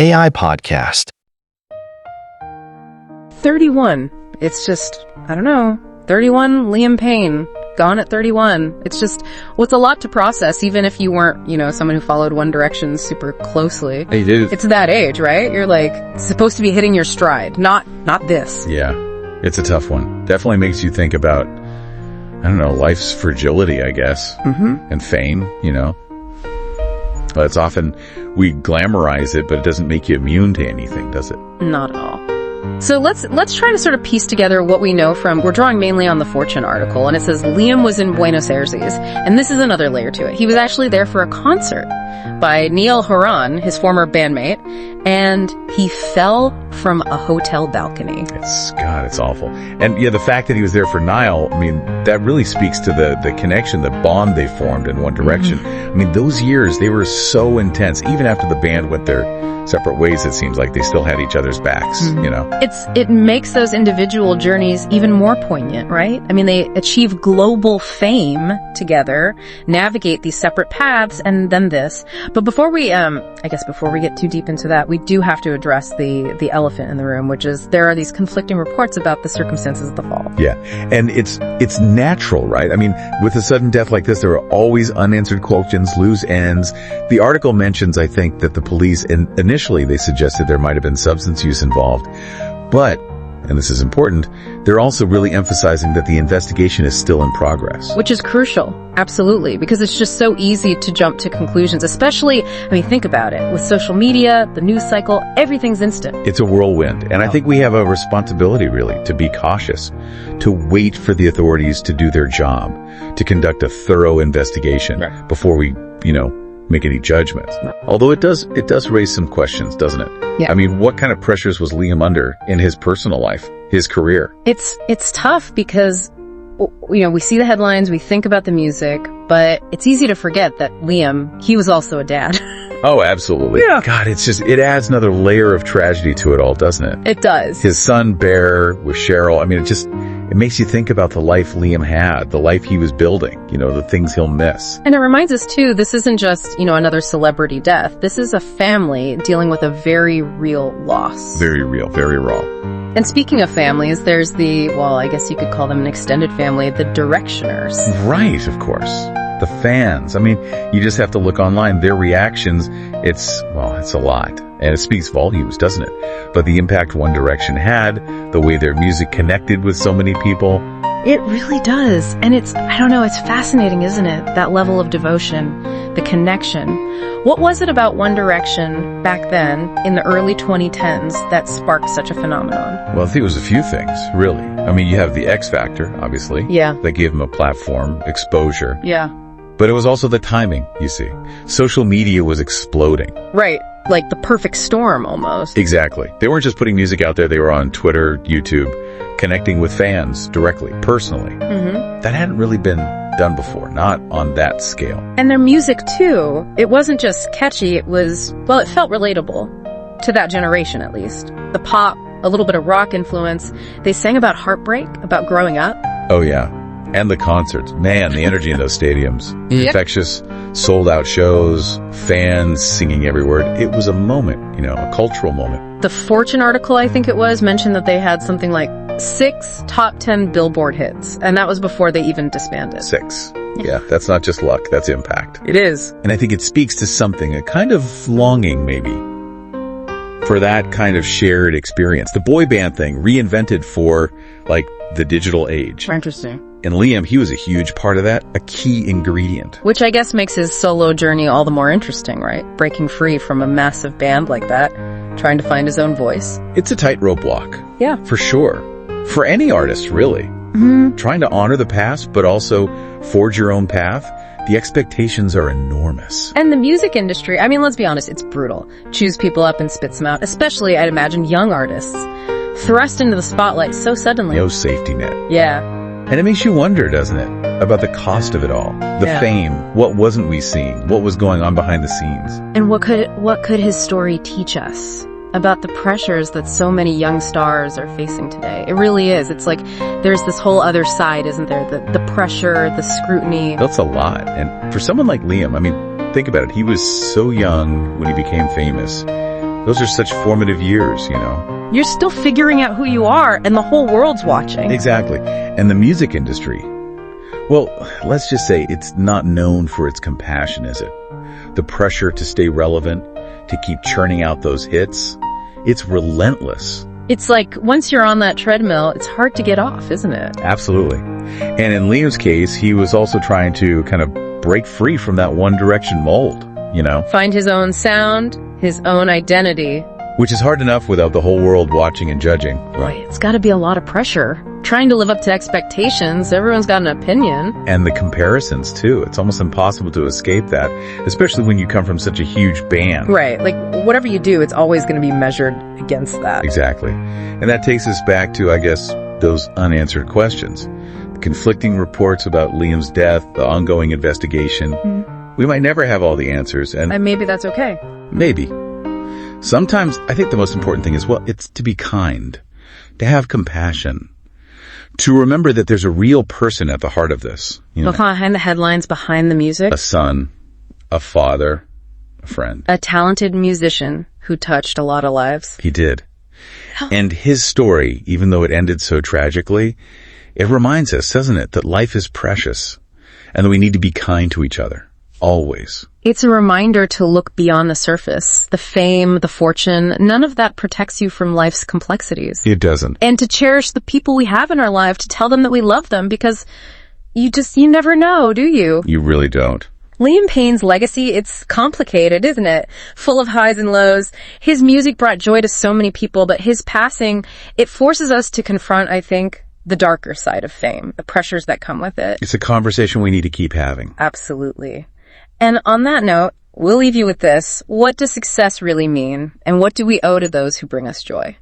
AI podcast. 31. It's just, I don't know. 31, Liam Payne. Gone at 31. It's just, well, it's a lot to process, even if you weren't, someone who followed One Direction super closely. Hey, dude. It's that age, right? You're like, supposed to be hitting your stride, not this. Yeah, it's a tough one. Definitely makes you think about, I don't know, life's fragility, I guess. Mm-hmm. And fame, But it's often, we glamorize it, but it doesn't make you immune to anything, does it? Not at all. So let's try to sort of piece together what we know from, we're drawing mainly on the Fortune article, and it says Liam was in Buenos Aires, and this is another layer to it. He was actually there for a concert by Niall Horan, his former bandmate, and he fell from a hotel balcony. It's awful. And yeah, the fact that he was there for Niall, that really speaks to the connection, the bond they formed in One Direction. Mm-hmm. Those years, they were so intense. Even after the band went their separate ways, it seems like they still had each other's backs, It makes those individual journeys even more poignant, right? They achieve global fame together, navigate these separate paths, and then this. But before we get too deep into that, we do have to address the elephant in the room, which is there are these conflicting reports about the circumstances of the fall. Yeah, and it's natural, right? With a sudden death like this, there are always unanswered questions, loose ends. The article mentions, I think, that the police, initially they suggested there might have been substance use involved. But, and this is important, they're also really emphasizing that the investigation is still in progress. Which is crucial, absolutely, because it's just so easy to jump to conclusions, especially, think about it, with social media, the news cycle, everything's instant. It's a whirlwind, and I think we have a responsibility, really, to be cautious, to wait for the authorities to do their job, to conduct a thorough investigation before we, make any judgments. Although it does raise some questions, doesn't it? Yeah. What kind of pressures was Liam under in his personal life, his career? It's tough because, we see the headlines, we think about the music, but it's easy to forget that Liam, he was also a dad. Oh, absolutely. Yeah. God, it adds another layer of tragedy to it all, doesn't it? It does. His son, Bear, with Cheryl, it makes you think about the life Liam had, the life he was building, the things he'll miss. And it reminds us, too, this isn't just, another celebrity death. This is a family dealing with a very real loss. Very real, very raw. And speaking of families, there's I guess you could call them an extended family, the Directioners. Right, of course. The fans. You just have to look online. Their reactions, it's a lot. And it speaks volumes, doesn't it? But the impact One Direction had, the way their music connected with so many people. It really does. And it's fascinating, isn't it? That level of devotion, the connection. What was it about One Direction back then, in the early 2010s, that sparked such a phenomenon? Well, I think it was a few things, really. You have the X Factor, obviously. Yeah. That gave them a platform, exposure. Yeah. But it was also the timing, you see. Social media was exploding. Right. Like the perfect storm, almost. Exactly. They weren't just putting music out there. They were on Twitter, YouTube, connecting with fans directly, personally. Mm-hmm. That hadn't really been done before, not on that scale. And their music, too. It wasn't just catchy. It felt relatable. To that generation, at least. The pop, a little bit of rock influence. They sang about heartbreak, about growing up. Oh, yeah. And the concerts. Man, the energy in those stadiums. Yep. Infectious, sold-out shows, fans singing every word. It was a moment, a cultural moment. The Fortune article, I think it was, mentioned that they had something like 6 top 10 Billboard hits. And that was before they even disbanded. 6. Yeah, that's not just luck, that's impact. It is. And I think it speaks to something, a kind of longing, maybe, for that kind of shared experience. The boy band thing, reinvented for, the digital age. Interesting. And Liam, he was a huge part of that, a key ingredient. Which I guess makes his solo journey all the more interesting, right? Breaking free from a massive band like that, trying to find his own voice. It's a tightrope walk. Yeah. For sure. For any artist, really. Mm-hmm. Trying to honor the past, but also forge your own path. The expectations are enormous. And the music industry, let's be honest, it's brutal. Chews people up and spits them out, especially, I'd imagine, young artists. Thrust into the spotlight so suddenly. No safety net. Yeah. And it makes you wonder, doesn't it, about the cost of it all. The fame. What wasn't we seeing? What was going on behind the scenes? And what could his story teach us about the pressures that so many young stars are facing today? It really is. It's like there's this whole other side, isn't there? The pressure, the scrutiny. That's a lot. And for someone like Liam, think about it. He was so young when he became famous. Those are such formative years, you know. You're still figuring out who you are, and the whole world's watching. Exactly. And the music industry, well, let's just say it's not known for its compassion, is it? The pressure to stay relevant, to keep churning out those hits, it's relentless. It's like, once you're on that treadmill, it's hard to get off, isn't it? Absolutely. And in Liam's case, he was also trying to kind of break free from that One Direction mold, you know? Find his own sound, his own identity. Which is hard enough without the whole world watching and judging. Boy, it's gotta be a lot of pressure. Trying to live up to expectations, everyone's got an opinion. And the comparisons, too. It's almost impossible to escape that, especially when you come from such a huge band. Right, like, whatever you do, it's always gonna be measured against that. Exactly. And that takes us back to, I guess, those unanswered questions. The conflicting reports about Liam's death, the ongoing investigation. We might never have all the answers, and maybe that's okay. Maybe. Sometimes, I think the most important thing is, well, it's to be kind, to have compassion, to remember that there's a real person at the heart of this. You know, behind the headlines, behind the music. A son, a father, a friend. A talented musician who touched a lot of lives. He did. And his story, even though it ended so tragically, it reminds us, doesn't it, that life is precious and that we need to be kind to each other. Always. It's a reminder to look beyond the surface. The fame, the fortune, none of that protects you from life's complexities. It doesn't. And to cherish the people we have in our life, to tell them that we love them, because you never know, do you? You really don't. Liam Payne's legacy, it's complicated, isn't it? Full of highs and lows. His music brought joy to so many people, but his passing, it forces us to confront, I think, the darker side of fame, the pressures that come with it. It's a conversation we need to keep having. Absolutely. And on that note, we'll leave you with this. What does success really mean? And what do we owe to those who bring us joy?